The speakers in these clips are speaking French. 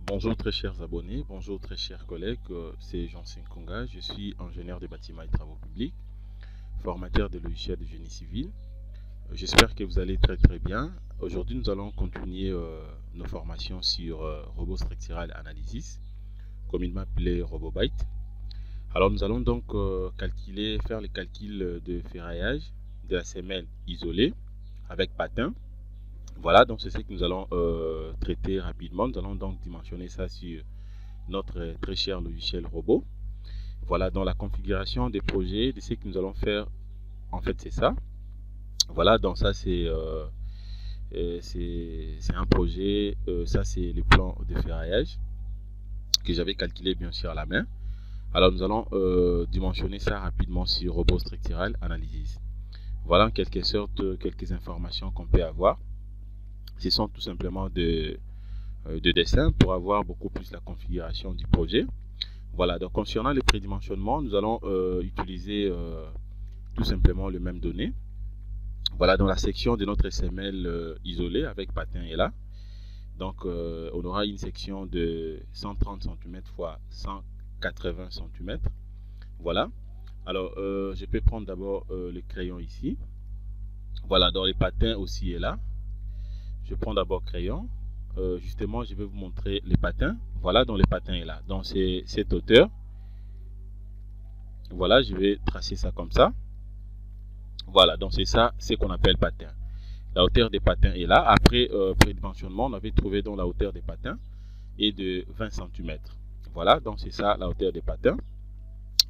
Bonjour très chers abonnés, bonjour très chers collègues, c'est Jean-Syn Konga, je suis ingénieur de bâtiments et travaux publics, formateur de logiciels de génie civil. J'espère que vous allez très bien. Aujourd'hui nous allons continuer nos formations sur robot structural analysis, communément appelé RoboByte. Alors nous allons donc faire le calcul de ferraillage de la semelle isolée avec patin. Voilà, donc c'est ce que nous allons traiter rapidement. Nous allons donc dimensionner ça sur notre très cher logiciel robot. Voilà, dans la configuration des projets, de ce que nous allons faire, en fait, c'est ça. Voilà, donc ça, c'est un projet. Ça, c'est le plan de ferraillage que j'avais calculé, bien sûr, à la main. Alors, nous allons dimensionner ça rapidement sur Robot Structural Analysis. Voilà, en quelque sorte, quelques informations qu'on peut avoir. Ce sont tout simplement de dessin pour avoir beaucoup plus la configuration du projet. Voilà, donc concernant le prédimensionnement, nous allons utiliser tout simplement le même données. Voilà, dans la section de notre SML isolé avec patin est là. Donc on aura une section de 130 cm x 180 cm. Voilà. Alors je peux prendre d'abord le crayon ici. Voilà, dans les patins aussi est là. Je prends d'abord crayon. Justement, je vais vous montrer les patins. Voilà, dans les patins est là. Donc c'est cette hauteur. Voilà, je vais tracer ça comme ça. Voilà, donc c'est ça, ce qu'on appelle patin. La hauteur des patins est là. Après prédimensionnement, on avait trouvé donc la hauteur des patins est de 20 cm. Voilà, donc c'est ça la hauteur des patins.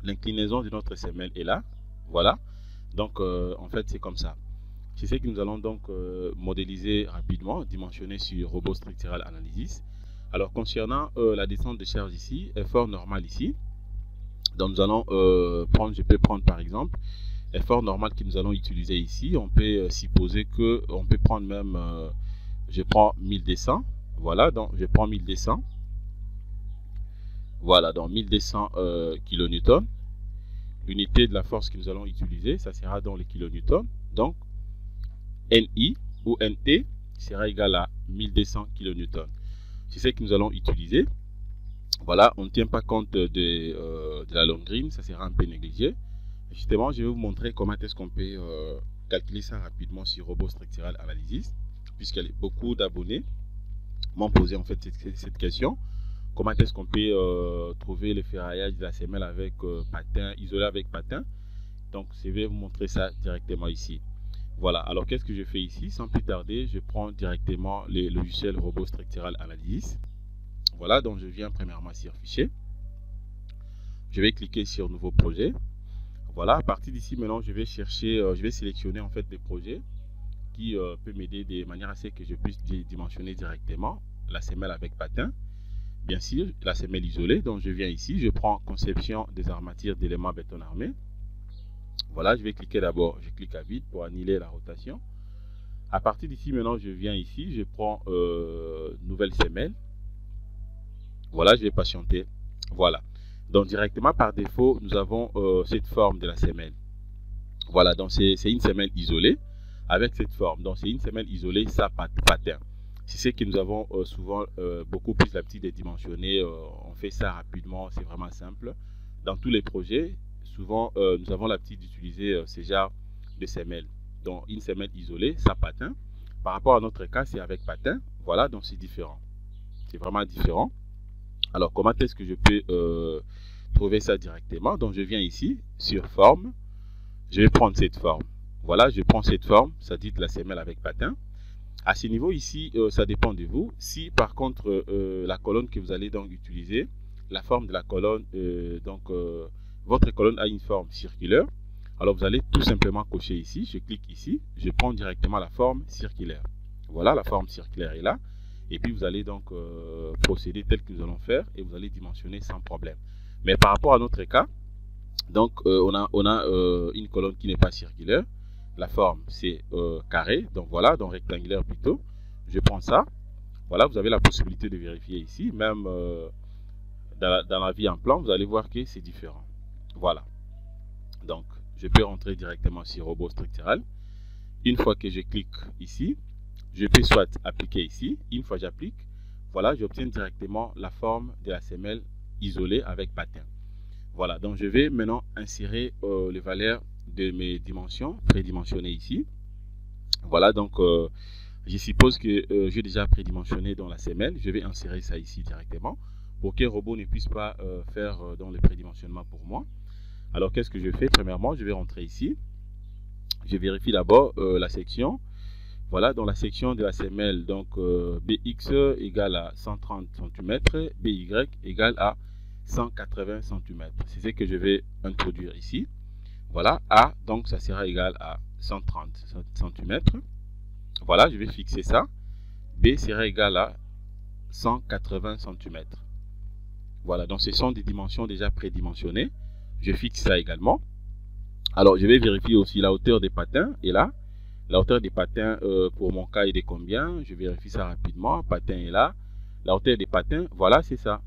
L'inclinaison de notre semelle est là. Voilà, donc en fait c'est comme ça. C'est ce que nous allons donc modéliser rapidement, dimensionner sur Robot Structural Analysis. Alors concernant la descente de charge ici, effort normal ici. Donc nous allons prendre, je peux prendre par exemple effort normal que nous allons utiliser ici. On peut supposer que on peut prendre même, je prends 1200. Voilà, donc je prends 1200. Voilà, donc 1200 kN. L'unité de la force que nous allons utiliser, ça sera dans les kilonewtons. Donc NI ou NT sera égal à 1200 kN. C'est ce que nous allons utiliser. Voilà, on ne tient pas compte de la longrine, ça sera un peu négligé. Justement, je vais vous montrer comment est-ce qu'on peut calculer ça rapidement sur Robot Structural Analysis, puisqu'il y a beaucoup d'abonnés m'ont posé en fait cette question. Comment est-ce qu'on peut trouver le ferraillage de la semelle avec patin, isolé avec patin? Donc, je vais vous montrer ça directement ici. Voilà, alors qu'est-ce que je fais ici? Sans plus tarder, je prends directement le logiciel Robot Structural Analysis. Voilà, donc je viens premièrement sur Fichier. Je vais cliquer sur Nouveau projet. Voilà, à partir d'ici, maintenant, je vais chercher, je vais sélectionner en fait des projets qui peuvent m'aider de manière à ce que je puisse dimensionner directement la semelle avec patin. Bien sûr, la semelle isolée. Donc, je viens ici, je prends conception des armatures d'éléments béton armé. Voilà, je vais cliquer d'abord, je clique à vide pour annuler la rotation. À partir d'ici, maintenant, je viens ici, je prends nouvelle semelle. Voilà, je vais patienter. Voilà. Donc, directement par défaut, nous avons cette forme de la semelle. Voilà, donc c'est une semelle isolée avec cette forme. Donc, c'est une semelle isolée, ça patin. C'est ce que nous avons souvent beaucoup plus l'habitude de dimensionner. On fait ça rapidement, c'est vraiment simple. Dans tous les projets, souvent, nous avons l'habitude d'utiliser ce genre de semelle. Donc, une semelle isolée, ça patin. Par rapport à notre cas, c'est avec patin. Voilà, donc c'est différent. C'est vraiment différent. Alors, comment est-ce que je peux trouver ça directement? Donc, je viens ici, sur forme. Je vais prendre cette forme. Voilà, je prends cette forme, ça dit de la semelle avec patin. À ce niveau ici, ça dépend de vous. Si par contre, la colonne que vous allez donc utiliser, la forme de la colonne, votre colonne a une forme circulaire, alors vous allez tout simplement cocher ici. Je clique ici, je prends directement la forme circulaire. Voilà, la forme circulaire est là. Et puis vous allez donc procéder tel que nous allons faire et vous allez dimensionner sans problème. Mais par rapport à notre cas, donc on a une colonne qui n'est pas circulaire. La forme c'est carré, donc voilà, donc rectangulaire plutôt. Je prends ça. Voilà, vous avez la possibilité de vérifier ici. Même dans la vie en plan, vous allez voir que c'est différent. Voilà. Donc, je peux rentrer directement sur Robot Structural. Une fois que je clique ici, je peux soit appliquer ici. Une fois j'applique, voilà, j'obtiens directement la forme de la semelle isolée avec patin. Voilà, donc je vais maintenant insérer les valeurs de mes dimensions prédimensionnées ici. Voilà, donc je suppose que j'ai déjà prédimensionné dans la semelle. Je vais insérer ça ici directement pour que le robot ne puisse pas faire dans le prédimensionnement pour moi. Alors, qu'est-ce que je fais? Premièrement, je vais rentrer ici. Je vérifie d'abord la section. Voilà, dans la section de la semelle, donc BX égale à 130 cm, BY égale à 180 cm. C'est ce que je vais introduire ici. Voilà, A, donc ça sera égal à 130 cm. Voilà, je vais fixer ça. B sera égal à 180 cm. Voilà, donc ce sont des dimensions déjà prédimensionnées. Je fixe ça également. Alors, je vais vérifier aussi la hauteur des patins. Et là, la hauteur des patins pour mon cas est de combien? Je vérifie ça rapidement. Patin est là. La hauteur des patins, voilà, c'est ça.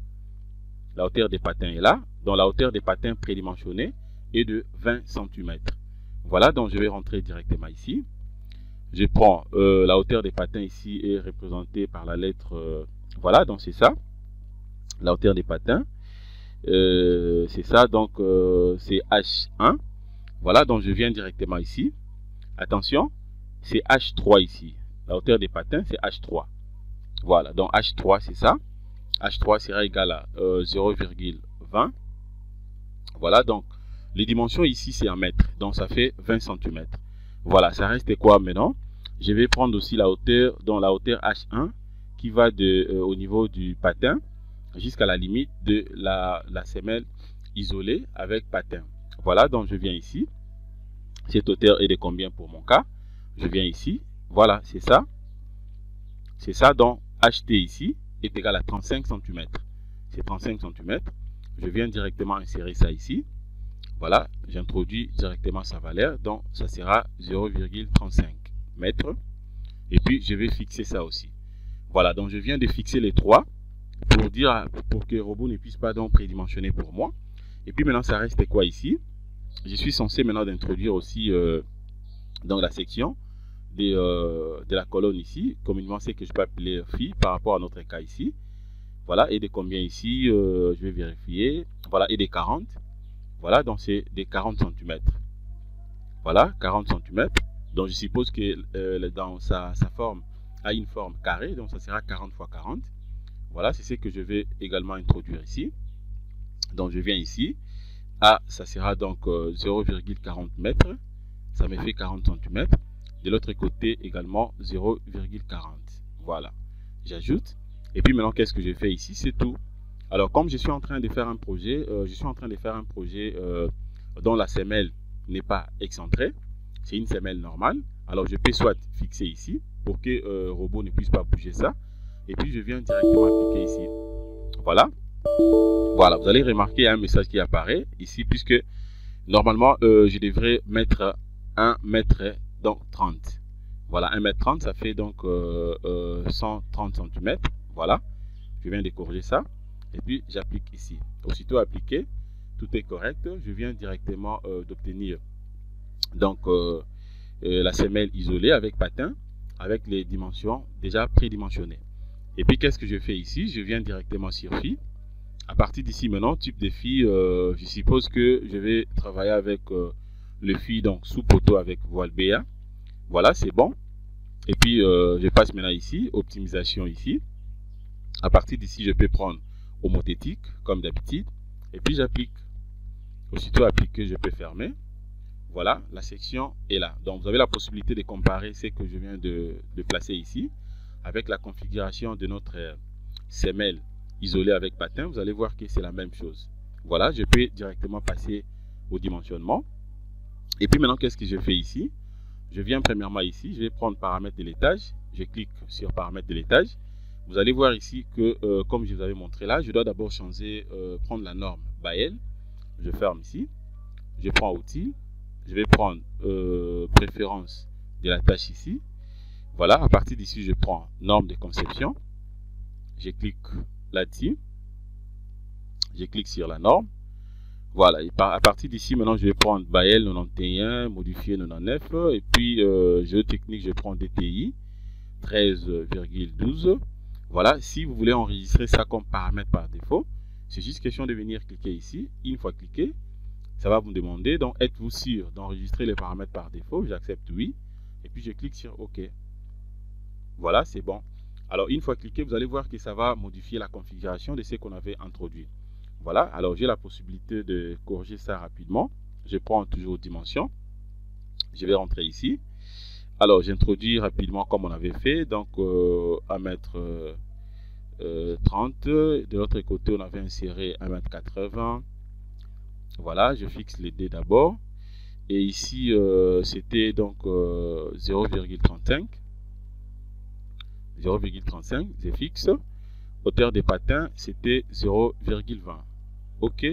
La hauteur des patins est là. Donc, la hauteur des patins prédimensionnés est de 20 cm. Voilà, donc je vais rentrer directement ici. Je prends la hauteur des patins ici est représentée par la lettre, voilà, donc c'est ça. La hauteur des patins, c'est ça, donc c'est H1. Voilà, donc je viens directement ici. Attention, c'est H3 ici. La hauteur des patins, c'est H3. Voilà, donc H3, c'est ça. H3 sera égal à 0,20. Voilà, donc les dimensions ici, c'est en mètres. Donc ça fait 20 cm. Voilà, ça reste quoi maintenant? Je vais prendre aussi la hauteur, dans la hauteur H1, qui va au niveau du patin jusqu'à la limite de la semelle isolée avec patin. Voilà, donc je viens ici. Cette hauteur est de combien pour mon cas? Je viens ici. Voilà, c'est ça. C'est ça, donc HT ici est égal à 35 cm. C'est 35 cm. Je viens directement insérer ça ici. Voilà, j'introduis directement sa valeur. Donc, ça sera 0,35 mètres. Et puis, je vais fixer ça aussi. Voilà, donc je viens de fixer les trois pour que le robot ne puisse pas donc prédimensionner pour moi. Et puis maintenant, ça reste quoi ici? Je suis censé maintenant d'introduire aussi dans la section de la colonne ici, communément c'est que je peux appeler phi par rapport à notre cas ici. Voilà, et de combien ici? Je vais vérifier. Voilà, et des 40. Voilà, donc c'est des 40 cm. Voilà, 40 cm. Donc je suppose que dans sa forme a une forme carrée, donc ça sera 40 x 40. Voilà, c'est ce que je vais également introduire ici. Donc je viens ici. A, ça sera donc 0,40 mètres. Ça me fait 40 cm. De l'autre côté également 0,40. Voilà, j'ajoute. Et puis maintenant, qu'est-ce que je fais ici? C'est tout. Alors, comme je suis en train de faire un projet, dont la semelle n'est pas excentrée. C'est une semelle normale. Alors, je peux soit fixer ici pour que le robot ne puisse pas bouger ça. Et puis, je viens directement appliquer ici. Voilà. Voilà, vous allez remarquer un message qui apparaît ici, puisque normalement, je devrais mettre 1 mètre, donc 30. Voilà, 1 mètre 30, ça fait donc 130 cm. Voilà, je viens de corriger ça. Et puis, j'applique ici. Aussitôt appliqué, tout est correct. Je viens directement d'obtenir donc la semelle isolée avec patin, avec les dimensions déjà prédimensionnées. Et puis, qu'est-ce que je fais ici? Je viens directement sur phi. À partir d'ici maintenant, type de phi, je suppose que je vais travailler avec le phi donc sous poteau avec voile BA. Voilà, c'est bon. Et puis, je passe maintenant ici, optimisation ici. À partir d'ici, je peux prendre homothétique, comme d'habitude. Et puis, j'applique. Aussitôt appliqué, je peux fermer. Voilà, la section est là. Donc, vous avez la possibilité de comparer ce que je viens de placer ici avec la configuration de notre semelle isolée avec patin. Vous allez voir que c'est la même chose. Voilà, je peux directement passer au dimensionnement. Et puis maintenant, qu'est-ce que je fais ici? Je viens premièrement ici, je vais prendre paramètres de l'étage. Je clique sur paramètres de l'étage. Vous allez voir ici que, comme je vous avais montré là, je dois d'abord changer, prendre la norme Bael. Je ferme ici. Je prends outils. Je vais prendre préférence de la tâche ici. Voilà, à partir d'ici, je prends norme de conception. Je clique là-dessus. Je clique sur la norme. Voilà, et à partir d'ici, maintenant, je vais prendre Bael 91, modifier 99. Et puis, géotechnique, je prends DTI 13,12. Voilà, si vous voulez enregistrer ça comme paramètre par défaut, c'est juste question de venir cliquer ici. Une fois cliqué, ça va vous demander, donc êtes-vous sûr d'enregistrer les paramètres par défaut? J'accepte oui. Et puis je clique sur OK. Voilà, c'est bon. Alors une fois cliqué, vous allez voir que ça va modifier la configuration de ce qu'on avait introduit. Voilà, alors j'ai la possibilité de corriger ça rapidement. Je prends toujours dimension. Je vais rentrer ici. Alors j'introduis rapidement comme on avait fait. Donc 1m30. De l'autre côté, on avait inséré 1m80. Voilà, je fixe les dés d'abord. Et ici, c'était donc 0,35. 0,35, je fixe. Hauteur des patins, c'était 0,20. OK,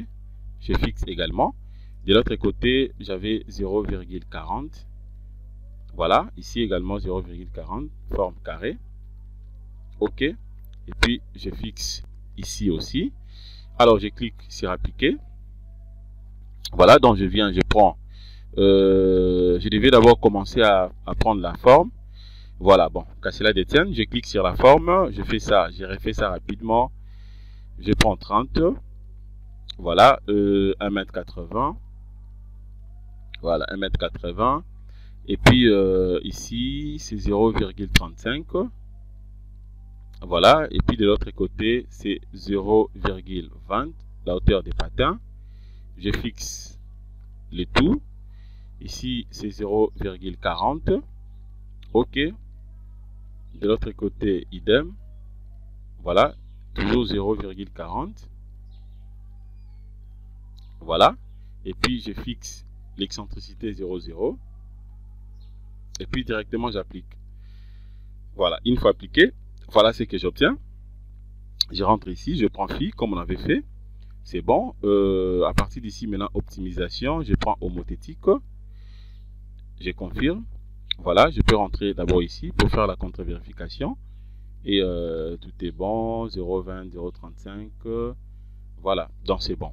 je fixe également. De l'autre côté, j'avais 0,40. Voilà, ici également 0,40, forme carrée. OK, et puis je fixe ici aussi. Alors, je clique sur appliquer. Voilà, donc je viens, je prends. Je devais d'abord commencer à prendre la forme. Voilà, bon, qu'à cela détienne, je clique sur la forme, je fais ça, j'ai refait ça rapidement. Je prends 30. Voilà, 1m80. Voilà, 1m80. Et puis ici, c'est 0,35. Voilà, et puis de l'autre côté, c'est 0,20, la hauteur des patins. Je fixe le tout. Ici, c'est 0,40. OK. De l'autre côté, idem. Voilà, toujours 0,40. Voilà. Et puis, je fixe l'excentricité 0,0. Et puis, directement, j'applique. Voilà, une fois appliqué, voilà ce que j'obtiens. Je rentre ici, je prends Phi, comme on avait fait. C'est bon. À partir d'ici, maintenant, optimisation. Je prends homothétique. Je confirme. Voilà, je peux rentrer d'abord ici pour faire la contre-vérification. Et tout est bon. 0,20, 0,35. Voilà, donc c'est bon.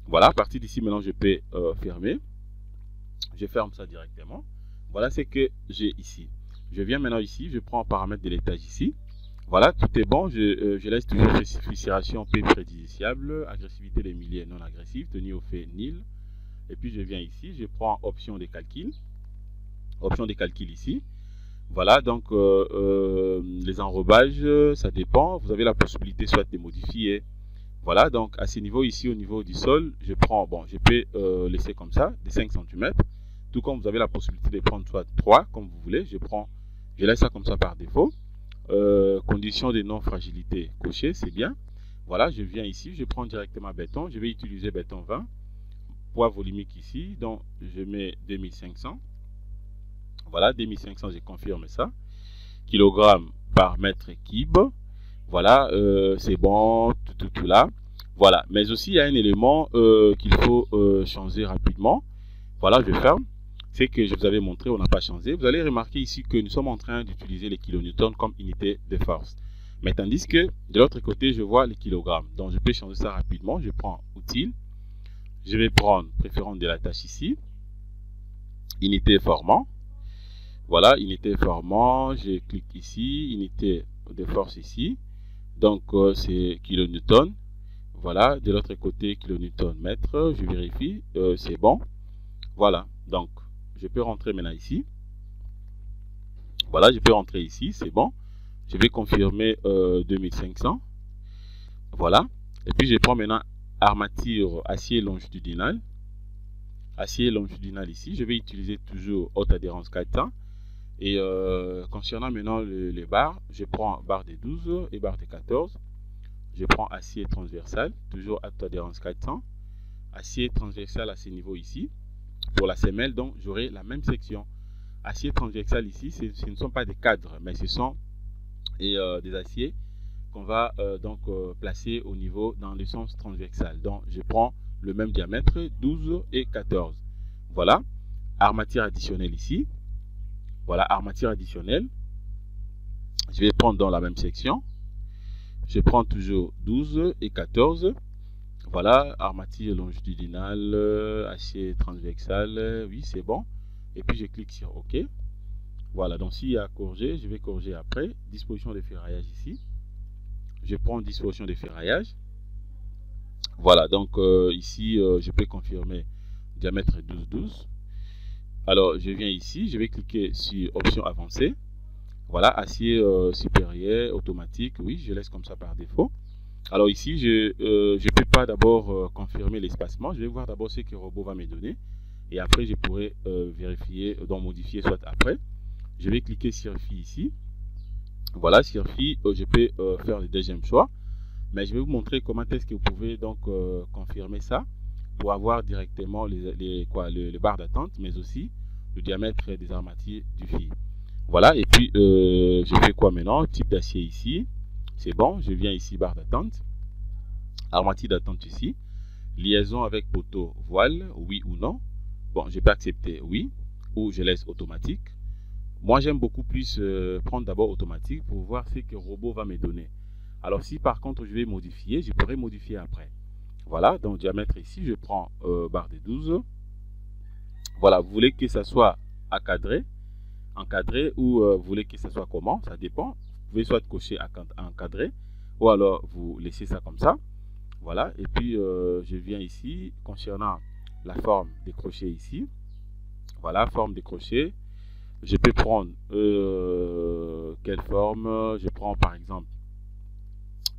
Voilà, à partir d'ici, maintenant, je peux fermer. Je ferme ça directement. Voilà ce que j'ai ici. Je viens maintenant ici, je prends un paramètre de l'étage ici. Voilà, tout est bon. Je laisse toujours fissuration P préjudiciable, agressivité des milliers non agressive, tenue au fait nil. Et puis je viens ici, je prends option de calcul. Option de calcul ici. Voilà, donc les enrobages, ça dépend. Vous avez la possibilité soit de modifier. Voilà, donc à ce niveau ici, au niveau du sol, je prends, bon, je peux laisser comme ça, de 5 cm. Tout comme vous avez la possibilité de prendre soit 3, comme vous voulez. Je laisse ça comme ça par défaut. Condition de non-fragilité cochée, c'est bien. Voilà, je viens ici, je prends directement béton. Je vais utiliser béton 20. Poids volumique ici, donc je mets 2500. Voilà, 2500, je confirme ça. Kilogramme par mètre cube. Voilà, c'est bon, tout là. Voilà, mais aussi il y a un élément qu'il faut changer rapidement. Voilà, je ferme. C'est que je vous avais montré, on n'a pas changé. Vous allez remarquer ici que nous sommes en train d'utiliser les kilonewtons comme unité de force. Mais tandis que de l'autre côté, je vois les kilogrammes. Donc je peux changer ça rapidement. Je prends outils. Je vais prendre préférence de la tâche ici. Unité formant. Voilà, unité formant. Je clique ici. Unité de force ici. Donc c'est kilonewton. Voilà, de l'autre côté, kilonewton mètre. Je vérifie. C'est bon. Voilà, donc je peux rentrer maintenant ici. Voilà, je peux rentrer ici, c'est bon. Je vais confirmer 2500. Voilà. Et puis je prends maintenant armature acier longitudinal. Acier longitudinal ici. Je vais utiliser toujours haute adhérence 400. Et concernant maintenant les barres, je prends barre de 12 et barre de 14. Je prends acier transversal, toujours haute adhérence 400. Acier transversal à ce niveau ici. Pour la semelle, donc j'aurai la même section. Acier transversal ici, ce ne sont pas des cadres, mais ce sont des aciers qu'on va placer au niveau dans le sens transversal. Donc je prends le même diamètre, 12 et 14. Voilà, armature additionnelle ici. Voilà, armature additionnelle. Je vais prendre dans la même section. Je prends toujours 12 et 14. Voilà, armature longitudinale, acier transversal, oui c'est bon. Et puis je clique sur OK. Voilà, donc s'il y a à corriger, je vais corriger après. Disposition de ferraillage ici. je prends disposition de ferraillage. Voilà, donc ici, je peux confirmer diamètre 12-12. Alors, je viens ici, je vais cliquer sur option avancée. Voilà, acier supérieur, automatique, oui, je laisse comme ça par défaut. Alors ici, je ne peux pas d'abord confirmer l'espacement. Je vais voir d'abord ce que le robot va me donner. Et après, je pourrai vérifier, donc modifier soit après. Je vais cliquer sur Fi ici. Voilà, sur Fi, je peux faire le deuxième choix. Mais je vais vous montrer comment est-ce que vous pouvez donc confirmer ça pour avoir directement le bar d'attente, mais aussi le diamètre des armatures du Fi. Voilà, et puis je fais quoi maintenant? Type d'acier ici. C'est bon, je viens ici, barre d'attente. Armature d'attente ici. Liaison avec poteau, voile, oui ou non. Bon, je peux accepter oui, ou je laisse automatique. Moi, j'aime beaucoup plus prendre d'abord automatique pour voir ce que le robot va me donner. Alors, si par contre, je vais modifier, je pourrais modifier après. Voilà, donc diamètre ici, je prends barre de 12. Voilà, vous voulez que ça soit encadré ou vous voulez que ça soit comment? Ça dépend. Vous pouvez soit cocher encadré ou alors vous laissez ça comme ça. Voilà, et puis je viens ici concernant la forme des crochets ici. Voilà, forme des crochets. Je peux prendre quelle forme? Je prends par exemple,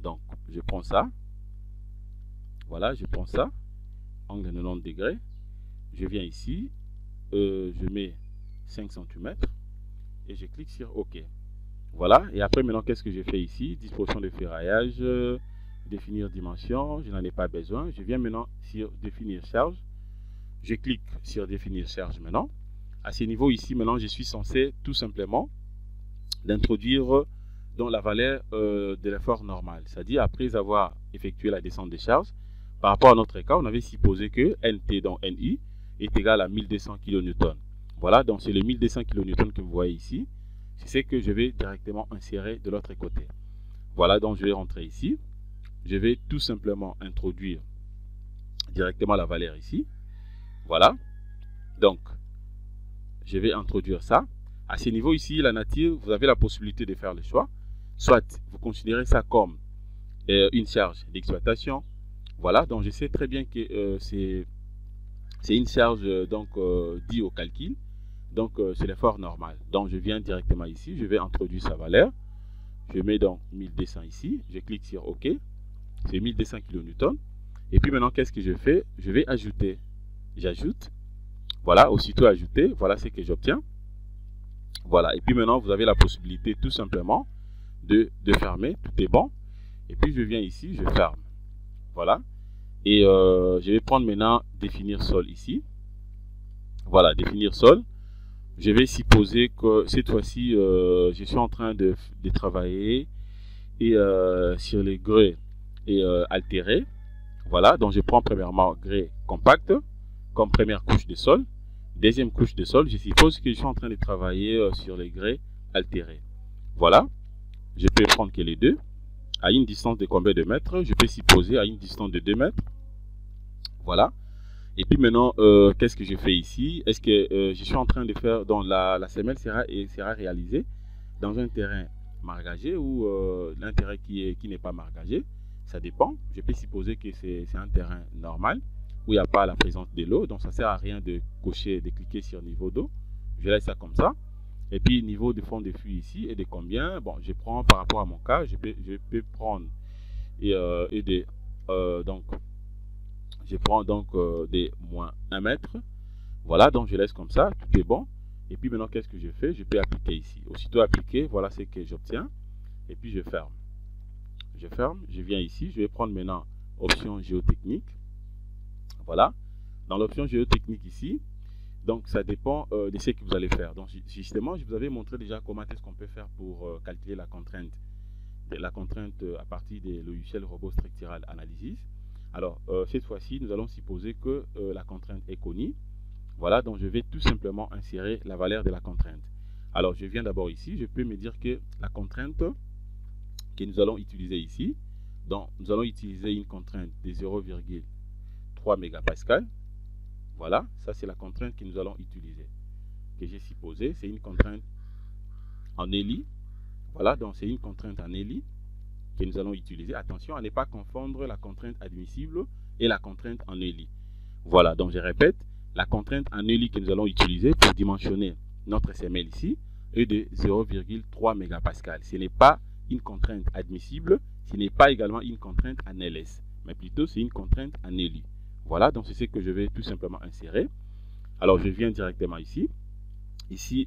donc je prends ça. Voilà, je prends ça, angle de 90 degrés. Je viens ici, je mets 5 cm et je clique sur OK. Voilà, et après maintenant qu'est-ce que je fais ici? Disposition de ferraillage, définir dimension, je n'en ai pas besoin. Je viens maintenant sur définir charge. Je clique sur définir charge maintenant. À ce niveau ici, maintenant, je suis censé tout simplement d'introduire dans la valeur de l'effort normal. C'est-à-dire après avoir effectué la descente des charges, par rapport à notre cas, on avait supposé que NT dans NI est égal à 1200 kN. Voilà, donc c'est le 1200 kN que vous voyez ici. C'est ce que je vais directement insérer de l'autre côté. Voilà, donc je vais rentrer ici. Je vais tout simplement introduire directement la valeur ici. Voilà, donc je vais introduire ça. À ce niveau ici, la nature, vous avez la possibilité de faire le choix. Soit vous considérez ça comme une charge d'exploitation. Voilà, donc je sais très bien que c'est une charge donc due au calcul. Donc c'est l'effort normal. Donc je viens directement ici, je vais introduire sa valeur. Je mets donc 1200 ici, je clique sur OK. C'est 1200 kN. Et puis maintenant, qu'est-ce que je fais? Je vais ajouter. J'ajoute. Voilà, aussitôt ajouté, voilà ce que j'obtiens. Voilà, et puis maintenant, vous avez la possibilité tout simplement de fermer. Tout est bon. Et puis je viens ici, je ferme. Voilà. Et je vais prendre maintenant définir sol ici. Voilà, définir sol. Je vais supposer que cette fois-ci, je suis en train de travailler et sur les grès et altérés. Voilà, donc je prends premièrement grès compact comme première couche de sol. Deuxième couche de sol, je suppose que je suis en train de travailler sur les grès altérés. Voilà, je peux prendre que les deux. À une distance de combien de mètres? Je peux supposer à une distance de 2 mètres. Voilà. Et puis maintenant, qu'est-ce que je fais ici? Est-ce que je suis en train de faire, donc la semelle sera réalisée dans un terrain margagé ou un terrain qui n'est pas margagé? Ça dépend. Je peux supposer que c'est un terrain normal où il n'y a pas la présence de l'eau. Donc ça ne sert à rien de cocher, de cliquer sur niveau d'eau. Je laisse ça comme ça. Et puis niveau de fond de fuite ici est de combien? Bon, je prends par rapport à mon cas, je peux prendre donc je prends donc des moins 1 mètre. Voilà, donc je laisse comme ça, tout est bon. Et puis maintenant, qu'est-ce que je fais? Je peux appliquer ici. Aussitôt appliqué, voilà ce que j'obtiens. Et puis je ferme. Je ferme, je viens ici, je vais prendre maintenant option géotechnique. Voilà, dans l'option géotechnique ici, donc ça dépend de ce que vous allez faire. Donc justement, je vous avais montré déjà comment est-ce qu'on peut faire pour calculer la contrainte. À partir des logiciels Robot Structural Analysis. Alors, cette fois-ci, nous allons supposer que la contrainte est connue. Voilà, donc je vais tout simplement insérer la valeur de la contrainte. Alors, je viens d'abord ici, je peux me dire que la contrainte que nous allons utiliser ici, donc nous allons utiliser une contrainte de 0,3 mégapascal. Voilà, ça c'est la contrainte que nous allons utiliser, que j'ai supposé, c'est une contrainte en ELI. Voilà, donc c'est une contrainte en ELI. que nous allons utiliser. Attention à ne pas confondre la contrainte admissible et la contrainte en ELI. Voilà, donc je répète, la contrainte en ELI que nous allons utiliser pour dimensionner notre SML ici est de 0,3 mégapascal. Ce n'est pas une contrainte admissible, ce n'est pas également une contrainte en LS, mais plutôt c'est une contrainte en ELI. Voilà, donc c'est ce que je vais tout simplement insérer. Alors je viens directement ici. Ici,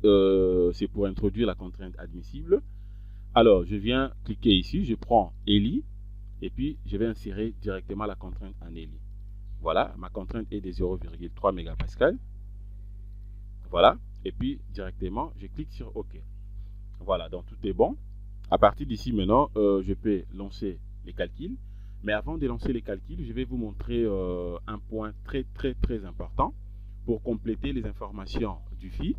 c'est pour introduire la contrainte admissible. Alors, je viens cliquer ici, je prends ELI, et puis je vais insérer directement la contrainte en ELI. Voilà, ma contrainte est de 0,3 mégapascal. Voilà, et puis directement, je clique sur OK. Voilà, donc tout est bon. À partir d'ici maintenant, je peux lancer les calculs. Mais avant de lancer les calculs, je vais vous montrer un point très important pour compléter les informations du FI,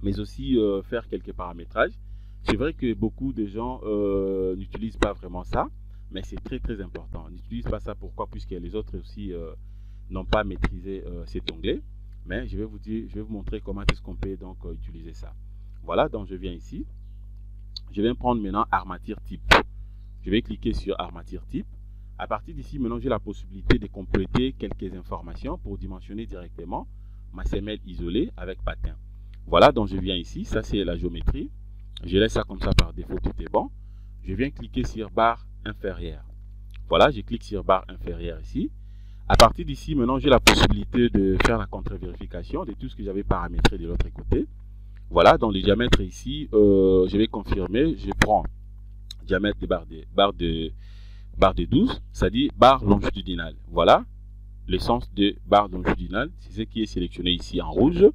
mais aussi faire quelques paramétrages. C'est vrai que beaucoup de gens n'utilisent pas vraiment ça, mais c'est très important. N'utilise pas ça, pourquoi? Puisque les autres aussi n'ont pas maîtrisé cet onglet. Mais je vais vous montrer comment est-ce qu'on peut donc utiliser ça. Voilà, donc je viens ici. Je vais prendre maintenant armature type. Je vais cliquer sur armature type. À partir d'ici, maintenant, j'ai la possibilité de compléter quelques informations pour dimensionner directement ma semelle isolée avec patin. Voilà, donc je viens ici. Ça, c'est la géométrie. Je laisse ça comme ça par défaut, tout est bon. Je viens cliquer sur barre inférieure. Voilà, je clique sur barre inférieure ici. À partir d'ici, maintenant, j'ai la possibilité de faire la contre-vérification de tout ce que j'avais paramétré de l'autre côté. Voilà, dans les diamètres ici, je vais confirmer. Je prends diamètre de barre de 12, c'est-à-dire barre longitudinale. Voilà, le sens de barre longitudinale, c'est ce qui est sélectionné ici en rouge.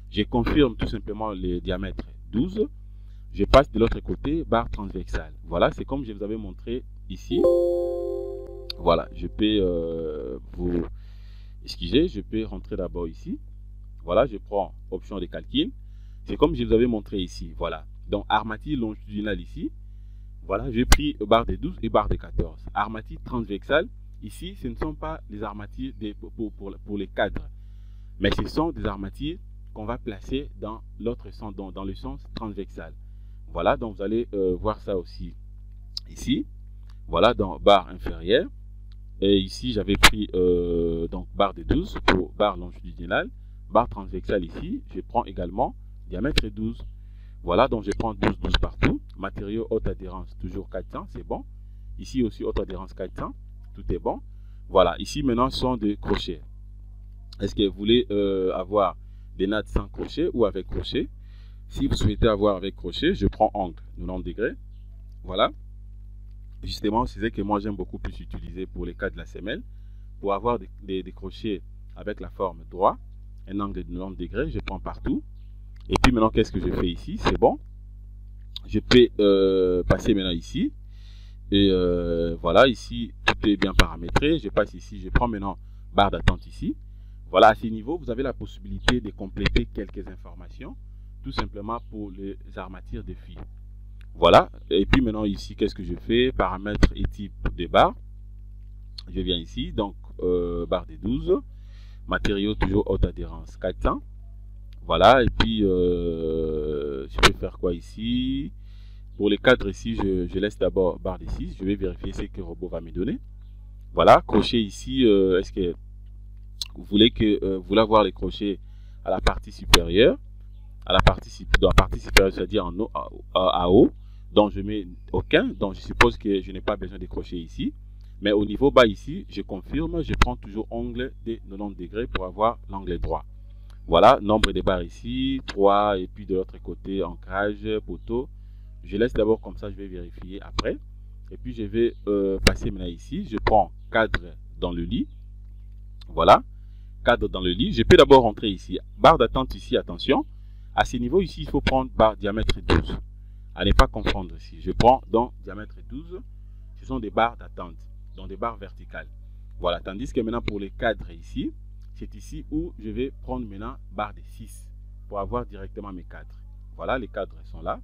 Je confirme tout simplement le diamètre 12. Je passe de l'autre côté, barre transversale. Voilà, c'est comme je vous avais montré ici. Voilà, je peux vous excuser, je peux rentrer d'abord ici. Voilà, je prends option de calcul. C'est comme je vous avais montré ici. Voilà, donc armature longitudinale ici. Voilà, j'ai pris barre de 12 et barre de 14. Armature transversale, ici, ce ne sont pas les armatures pour les cadres, mais ce sont des armatures qu'on va placer dans l'autre sens, dans le sens transversal. Voilà, donc vous allez voir ça aussi ici. Voilà, dans barre inférieure. Et ici, j'avais pris donc barre de 12 pour barre longitudinale. Barre transversale ici, je prends également diamètre 12. Voilà, donc je prends 12 partout. Matériau haute adhérence, toujours 400, c'est bon. Ici aussi, haute adhérence 400, tout est bon. Voilà, ici maintenant, ce sont des crochets. Est-ce que vous voulez avoir des nattes sans crochet ou avec crochet? Si vous souhaitez avoir avec crochet, je prends angle 90 degrés. Voilà. Justement, c'est ce que moi j'aime beaucoup plus utiliser pour les cas de la semelle. Pour avoir des crochets avec la forme droite, un angle de 90 degrés, je prends partout. Et puis maintenant, qu'est-ce que je fais ici? C'est bon. Je peux passer maintenant ici. Et voilà, ici, tout est bien paramétré. Je passe ici, je prends maintenant barre d'attente ici. Voilà, à ce niveau, vous avez la possibilité de compléter quelques informations, tout simplement pour les armatures de fil. Voilà, et puis maintenant ici, qu'est-ce que je fais? Paramètres et type de barre. Je viens ici, donc barre de 12. Matériaux toujours haute adhérence 400. Voilà, et puis je peux faire quoi ici? Pour les cadres ici, je laisse d'abord barre de 6. Je vais vérifier ce que le robot va me donner. Voilà, crochet ici, est-ce que vous voulez avoir les crochets à la partie supérieure? Dans la partie supérieure, c'est-à-dire en haut, à haut. Donc je mets aucun, donc je suppose que je n'ai pas besoin de crochet ici. Mais au niveau bas ici, je confirme, je prends toujours angle de 90 degrés pour avoir l'angle droit. Voilà, nombre de barres ici, 3, et puis de l'autre côté, ancrage, poteau. Je laisse d'abord comme ça, je vais vérifier après. Et puis je vais passer maintenant ici, je prends cadre dans le lit. Voilà, cadre dans le lit. Je peux d'abord rentrer ici, barre d'attente ici, attention. À ce niveau ici, il faut prendre barre diamètre 12. À ne pas confondre ici. Je prends donc diamètre 12. Ce sont des barres d'attente, donc des barres verticales. Voilà, tandis que maintenant pour les cadres ici, c'est ici où je vais prendre maintenant barre de 6 pour avoir directement mes cadres. Voilà, les cadres sont là.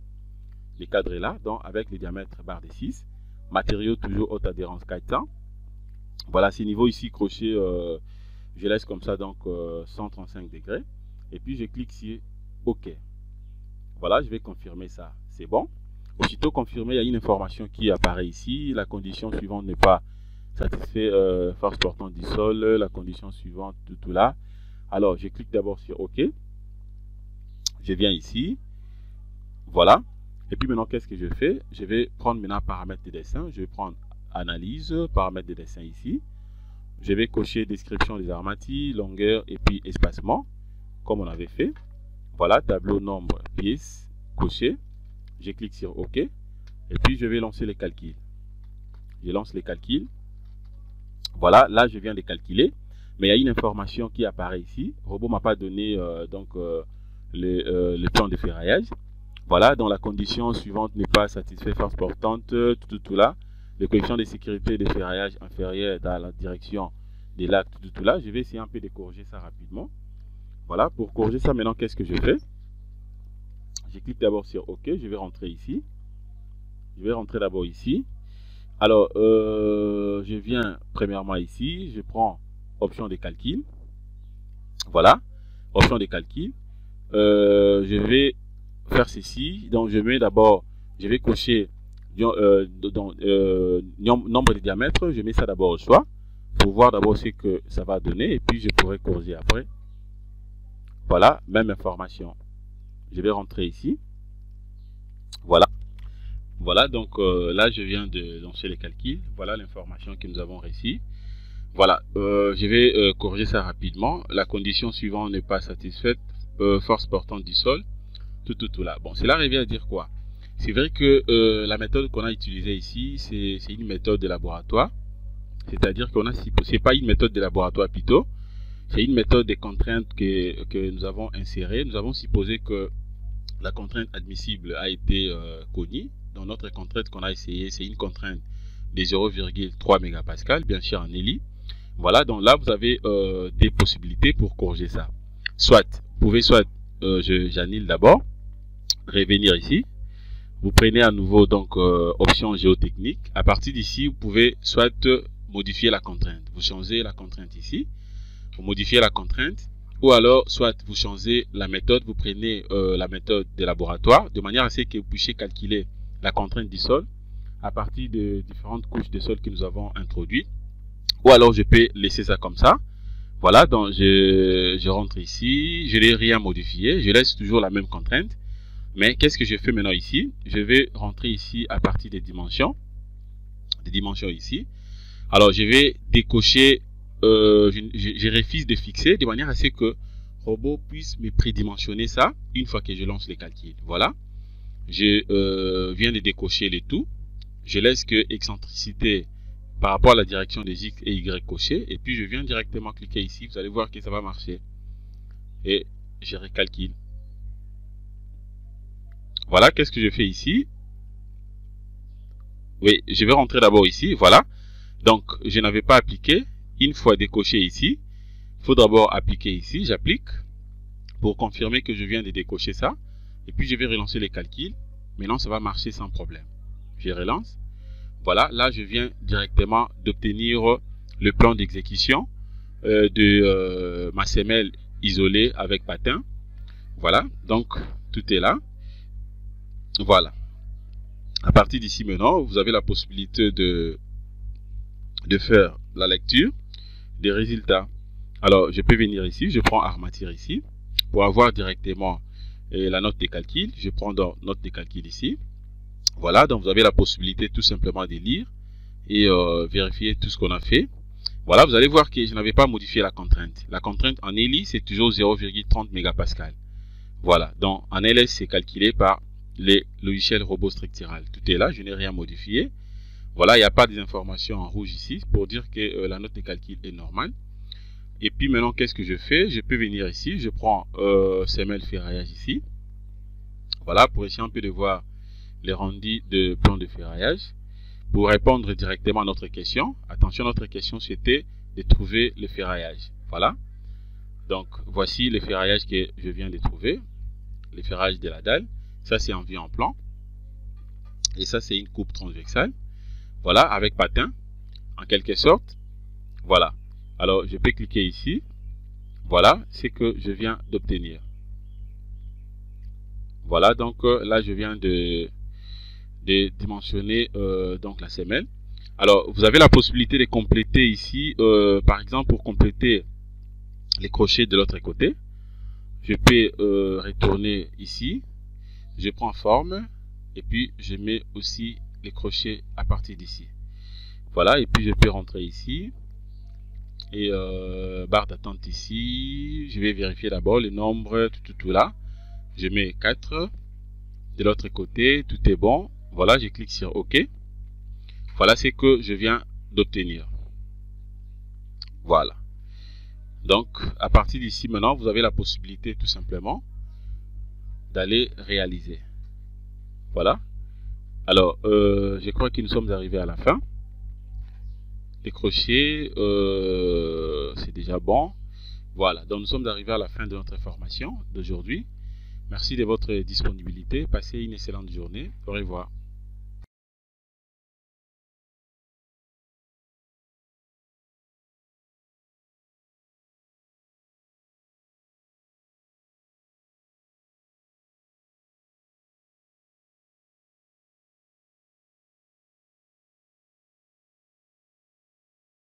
Les cadres est là, donc avec le diamètre barre de 6. Matériaux toujours haute adhérence 400. Voilà, ces niveaux ici, crochet, je laisse comme ça, donc 135 degrés. Et puis je clique sur OK. Voilà, je vais confirmer ça. C'est bon. Aussitôt confirmé, il y a une information qui apparaît ici. La condition suivante n'est pas satisfait, force portante du sol. La condition suivante, tout là. Alors, je clique d'abord sur OK. Je viens ici. Voilà. Et puis maintenant, qu'est-ce que je fais? Je vais prendre maintenant paramètres de dessin. Je vais prendre analyse, paramètres de dessin ici. Je vais cocher description des armatilles, longueur et puis espacement, comme on avait fait. Voilà, tableau, nombre, pièces, coché. Je clique sur OK. Et puis, je vais lancer les calculs. Je lance les calculs. Voilà, là, je viens de calculer. Mais il y a une information qui apparaît ici. Le robot ne m'a pas donné le plan de ferraillage. Voilà, donc la condition suivante n'est pas satisfait, force portante, tout là. Le coefficient de sécurité de ferraillage inférieur dans la direction des lacs, tout là. Je vais essayer un peu de corriger ça rapidement. Voilà, pour corriger ça, maintenant, qu'est-ce que je fais? Je clique d'abord sur OK, je vais rentrer ici. Je vais rentrer d'abord ici. Alors, je viens premièrement ici, je prends option de calcul. Voilà, option de calcul. Je vais faire ceci. Donc, je mets d'abord, je vais cocher nombre de diamètres. Je mets ça d'abord au choix pour voir d'abord ce que ça va donner et puis je pourrai corriger après. Voilà, même information. Je vais rentrer ici. Voilà. Voilà, donc là, je viens de lancer les calculs. Voilà l'information que nous avons réussi. Voilà, je vais corriger ça rapidement. La condition suivante n'est pas satisfaite. Force portante du sol. Tout là. Bon, cela revient à dire quoi? C'est vrai que la méthode qu'on a utilisée ici, c'est une méthode de laboratoire. C'est-à-dire qu'on a, c'est pas une méthode de laboratoire plutôt. C'est une méthode des contraintes que nous avons insérées. Nous avons supposé que la contrainte admissible a été connue. Dans notre contrainte qu'on a essayé, c'est une contrainte de 0,3 mégapascal, bien sûr en ELI. Voilà, donc là, vous avez des possibilités pour corriger ça. Soit, vous pouvez soit, j'annule d'abord, revenir ici. Vous prenez à nouveau donc option géotechnique. À partir d'ici, vous pouvez soit modifier la contrainte. Vous changez la contrainte ici. Vous modifiez la contrainte. Ou alors, soit vous changez la méthode. Vous prenez la méthode de laboratoire de manière à ce que vous puissiez calculer la contrainte du sol à partir de différentes couches de sol que nous avons introduites. Ou alors, je peux laisser ça comme ça. Voilà, donc je rentre ici. Je n'ai rien modifié. Je laisse toujours la même contrainte. Mais qu'est-ce que je fais maintenant ici? Je vais rentrer ici à partir des dimensions. Des dimensions ici. Alors, je vais décocher, je refuse de fixer de manière à ce que le robot puisse me prédimensionner ça une fois que je lance les calculs. Voilà. Je viens de décocher les tout. Je laisse que excentricité par rapport à la direction des X et Y cochées. Et puis, je viens directement cliquer ici. Vous allez voir que ça va marcher. Et je recalcule. Voilà, qu'est-ce que je fais ici? Oui, je vais rentrer d'abord ici, voilà. Donc, je n'avais pas appliqué. Une fois décoché ici, il faut d'abord appliquer ici, j'applique, pour confirmer que je viens de décocher ça. Et puis, je vais relancer les calculs. Maintenant, ça va marcher sans problème. Je relance. Voilà, là, je viens directement d'obtenir le plan d'exécution de ma semelle isolée avec patin. Voilà, donc, tout est là. Voilà. À partir d'ici maintenant, vous avez la possibilité de faire la lecture des résultats. Alors, je peux venir ici, je prends armature ici, pour avoir directement la note de calcul. Je prends donc note de calcul ici. Voilà, donc vous avez la possibilité tout simplement de lire et vérifier tout ce qu'on a fait. Voilà, vous allez voir que je n'avais pas modifié la contrainte. La contrainte en ELI, c'est toujours 0,30 mégapascal. Voilà, donc en LS, c'est calculé par les logiciels robots structural. Tout est là, je n'ai rien modifié. Voilà, il n'y a pas d'informations en rouge ici pour dire que la note de calcul est normale. Et puis maintenant, qu'est-ce que je fais? Je peux venir ici, je prends semelle ferraillage ici. Voilà, pour essayer un peu de voir les rendus de plan de ferraillage. Pour répondre directement à notre question, attention, notre question c'était de trouver le ferraillage. Voilà. Donc, voici le ferraillage que je viens de trouver. Le ferraillage de la dalle. Ça, c'est en vue en plan. Et ça, c'est une coupe transversale. Voilà, avec patin, en quelque sorte. Voilà. Alors, je peux cliquer ici. Voilà, c'est que je viens d'obtenir. Voilà, donc là, je viens de de dimensionner donc la semelle. Alors, vous avez la possibilité de compléter ici, par exemple, pour compléter les crochets de l'autre côté. Je peux retourner ici, je prends forme, et puis je mets aussi les crochets à partir d'ici. Voilà, et puis je peux rentrer ici, et barre d'attente ici, je vais vérifier d'abord le nombre, tout là. Je mets 4, de l'autre côté, tout est bon. Voilà, je clique sur OK. Voilà ce que je viens d'obtenir. Voilà. Donc, à partir d'ici, maintenant, vous avez la possibilité tout simplement d'aller réaliser. Voilà. Alors, je crois que nous sommes arrivés à la fin. Les crochets, c'est déjà bon. Voilà. Donc, nous sommes arrivés à la fin de notre formation d'aujourd'hui. Merci de votre disponibilité. Passez une excellente journée. Au revoir.